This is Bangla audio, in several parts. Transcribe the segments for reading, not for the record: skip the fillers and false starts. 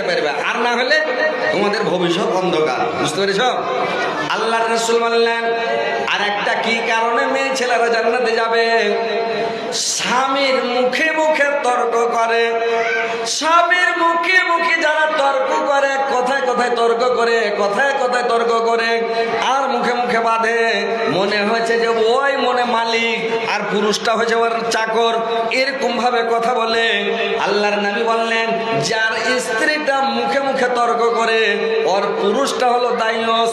পারবে, আর না হলে তোমাদের ভবিষ্যৎ অন্ধকার। বুঝতে পেরেছ? আল্লাহর রাসূল বললেন আর একটা কি কারণে মেয়ে ছেলেরা জান্নাতে যাবে? স্বামীর মুখে মুখে তর্ক করে। স্বামীর মুখে মুখে যারা তর্ক করে, কথায় কথায় তর্ক করে, কথায় কথায় তর্ক করে, আর মুখে মুখে বাঁধে, মনে হয়েছে যে ওই মনে মালিক আর পুরুষটা হয়েছে ওর চাকর, এরকম ভাবে কথা বলে। আল্লাহর নবী বললেন যার স্ত্রীটা মুখে মুখে তর্ক করে, ওর পুরুষটা হলো দাইয়স,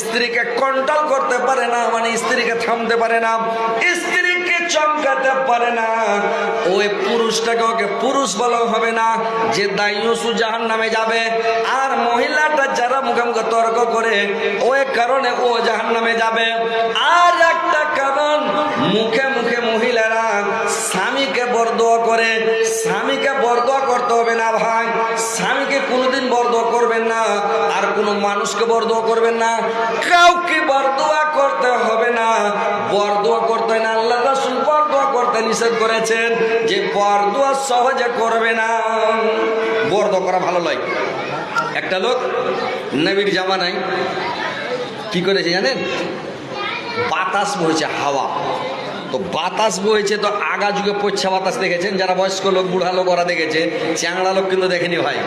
স্ত্রীকে কন্ট্রোল করতে পারে না, মানে স্ত্রীকে থামতে পারে না, স্ত্রীকে চমকাতে পারে না, ওই পুরুষটাকে ওকে পুরুষ বলা হবে না, যে দাইয়সু জাহান্নামে যাবে। আর মহিলাটা যারা মুখে মুখে তর্ক করে, ওই কারণে ও জাহান্নামে যাবে। আর একটা কারণ, মুখে মুখে মহিলারা স্বামীকে বরদোয়া করে। স্বামীকে বরদোয়া করতে হবে না ভাই, স্বামীকে কোনোদিন বরদোয়া করবেন না, আর কোনো মানুষকে বরদোয়া করবেন না, কাউকে বরদোয়া করতে হবে না। বরদোয়া করতে না, আল্লাহ রাসূল বরদোয়া করতে নিষেধ করেছেন যে বরদোয়া সহজে করবে না। বরদোয়া করা ভালো লাগে। একটা লোক নবীর জামানায় কি করেছে জানেন? বাতাস বইছে, হাওয়া। তো বাতাস বইছে, তো আগা যুগে পচ্ছা বাতাস দেখেছেন? যারা বয়স্ক লোক বুড়া লোক ওরা দেখেছে, চ্যাংড়া লোক কিন্তু দেখেনি ভাই।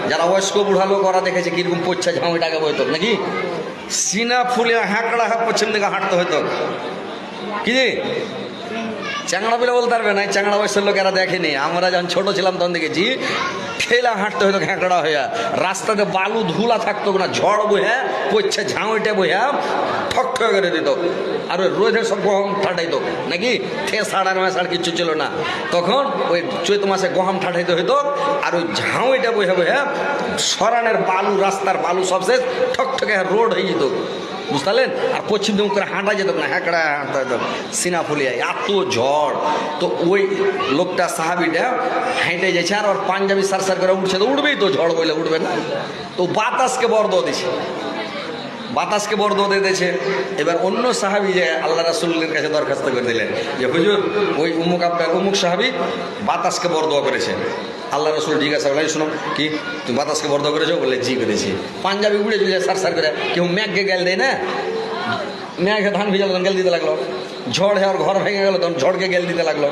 যারা বয়স্ক বুড়া লোক ওরা দেখেছে কিরকম পচ্ছা ঝাউটাকে বইতো নাকি, সিনা ফুলে হাঁকড়া পশ্চিম দিকে হাঁটতে হইতো কি। চ্যাংড়া বলে বলতে পারবে না, চ্যাংড়া বয়সের লোক এরা দেখেনি। আমরা যখন ছোট ছিলাম তখন দেখেছি ঠেলা হাঁটতে হইতো ঘ্যাঁকড়া হইয়া, রাস্তাতে বালু ধুলা থাকতো না, ঝড় বইয়া পচ্ছে ঝাউটে বইয়া ঠক ঠক করে দিত, আর ওই রোদে সব গহম ঠাটাইতো নাকি, ঠেসাড়ার মেশাড় কিচ্ছু ছিল না তখন। ওই চৈত মাসে গহম ঠাটাইতে হইতো, আর ওই ঝাউইটা বইয়া বইয়া সরানের বালু, রাস্তার বালু সব শেষ, ঠক ঠকে রোড হয়ে যেত, বুঝতে? আর পশ্চিম দিক করে হাঁটা যেত না, হ্যাঁকড়া হাঁটতে হতো সিনা ফুলিয়া, এত ঝড়। তো ওই লোকটা সাহাবিটা হেঁটে যাচ্ছে, আর ওর পাঞ্জাবি সার সার করে উঠছে, তো উঠবেই তো, ঝড় বইলে উঠবে না। তো বাতাসকে বরদোয়া দিছে, বাতাসকে বরদোয়া দিয়ে দিয়েছে। এবার অন্য সাহাবি যে আল্লাহ রাসূলের কাছে দরখাস্ত করে দিলেন যে হুজুর ওই উমুক আপনার উমুক সাহাবি বাতাসকে বরদোয়া করেছে। আল্লাহ রাসূল জিজ্ঞাসা করলেন শোনো কি তুমি বাতাসকে বরদোয়া করেছো? বলে জি করেছি। পাঞ্জাবি উড়ে চলে সার সার করে, কেউ ম্যাঘকে গেল দেয় না, ম্যাঘে ধান ভিজালো তখন গেল দিতে লাগলো, ঝড় হ্যাঁ ঘর ভেঙে গেল তখন ঝড়কে গেল দিতে লাগলো,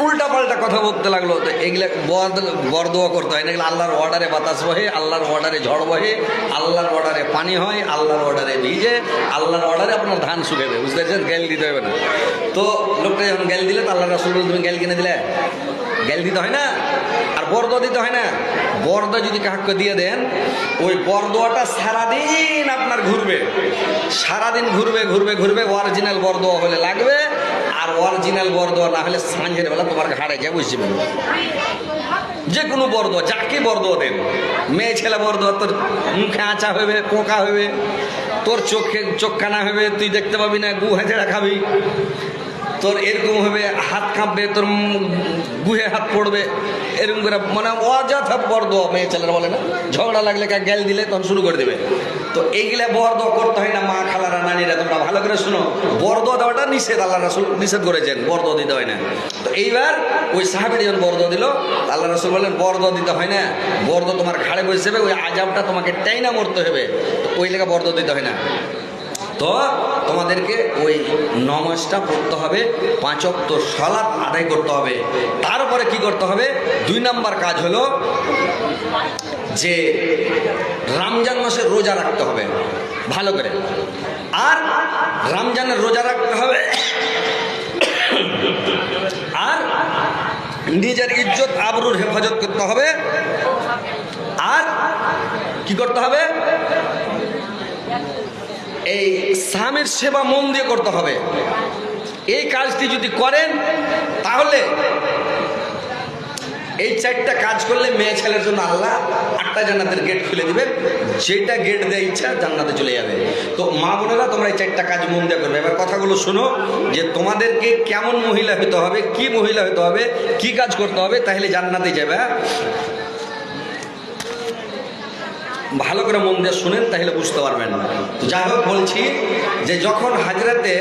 উল্টা পাল্টা কথা বলতে লাগলো। তো এগুলা বরদোয়া করতে হয় না, এগুলো আল্লাহর অর্ডারে বাতাস বহে, আল্লাহর অর্ডারে ঝড় বহে, আল্লাহর অর্ডারে পানি হয়, আল্লাহর অর্ডারে ভিজে, আল্লাহর অর্ডারে আপনার ধান শুকাবে, বুঝতে পারছেন? গ্যাল দিতে হবে না। তো লোকটা যখন গ্যাল দিলে, তো আল্লাহ রাসূল তুমি গ্যাল কিনে দিলে, গ্যাল দিতে হয় না, আর বরদোয়া দিতে হয় না। বরদোয়া যদি কাউকে দিয়ে দেন, ওই বরদোয়াটা সারাদিন আপনার ঘুরবে, সারাদিন ঘুরবে ঘুরবে ঘুরবে, অরিজিনাল বরদোয়া হলে লাগবে, আর অরিজিনাল বরদোয়া না হলে সাঁঝের বেলা তোমার হারে যা বুঝবে। যে কোনো বরদোয়া, যাকে বরদোয়া দেন, মেয়ে ছেলে বরদোয়া, তোর মুখে আঁচা হইবে, পোকা হইবে, তোর চোখে চোখ কানা হইবে, তুই দেখতে পাবি না, গু হেঁচড়া খাবি, তোর এরকম হবে, হাত কাঁপবে, তোর গুহে হাত পড়বে, এরকম করে মানে অযথা বরদোয়া মেয়ে ছেলেরা বলে না, ঝগড়া লাগলে কা গ্যাল দিলে তখন শুরু করে দেবে। তো এইগুলা বরদোয়া করতে হয় না। মা খালারা নানিরা তোমরা ভালো করে শুনো, বরদোয়া দেওয়াটা নিষেধ, আল্লাহ রাসূল নিষেধ করেছেন, বরদোয়া দিতে হয় না। তো এইবার ওই সাহাবীরা যখন বরদোয়া দিল, আল্লাহ রাসূল বললেন বরদোয়া দিতে হয় না, বরদোয়া তোমার ঘাড়ে বসে যাবে, ওই আজাবটা তোমাকে টাইনা মরতে হবে, তো ওই লেখা বরদোয়া দিতে হয় না। তো তোমাদেরকে ওই নমাজটা পড়তে হবে, 5 ওয়াক্ত সালাত আদায় করতে হবে। তারপরে কি করতে হবে? 2 নম্বর কাজ হলো যে রমজান মাসে রোজা রাখতে হবে ভালো করে, আর রমজানের রোজা রাখতে হবে, আর নিজের ইজ্জত আবরুর হেফাজত করতে হবে, আর কি করতে হবে? এই স্বামীর সেবা মন দিয়ে করতে হবে। এই কাজটি যদি করেন, তাহলে এই 4টা কাজ করলে মেয়ে ছেলের জন্য আল্লাহ 8টা জান্নাতের গেট খুলে দিবে, যেটা গেট দেয় ইচ্ছা জান্নাতে চলে যাবে। তো মা বোনেরা তোমরা এই 4টা কাজ মন দিয়ে করবে। এবার কথাগুলো শোনো, যে তোমাদেরকে কেমন মহিলা হতে হবে, কি মহিলা হতে হবে, কি কাজ করতে হবে, তাহলে জান্নাতে যাবে। ভালো করে মন দিয়ে শুনেন, তাহলে বুঝতে পারবেন। তো যাই হোক, বলছি যে যখন হাজরাতে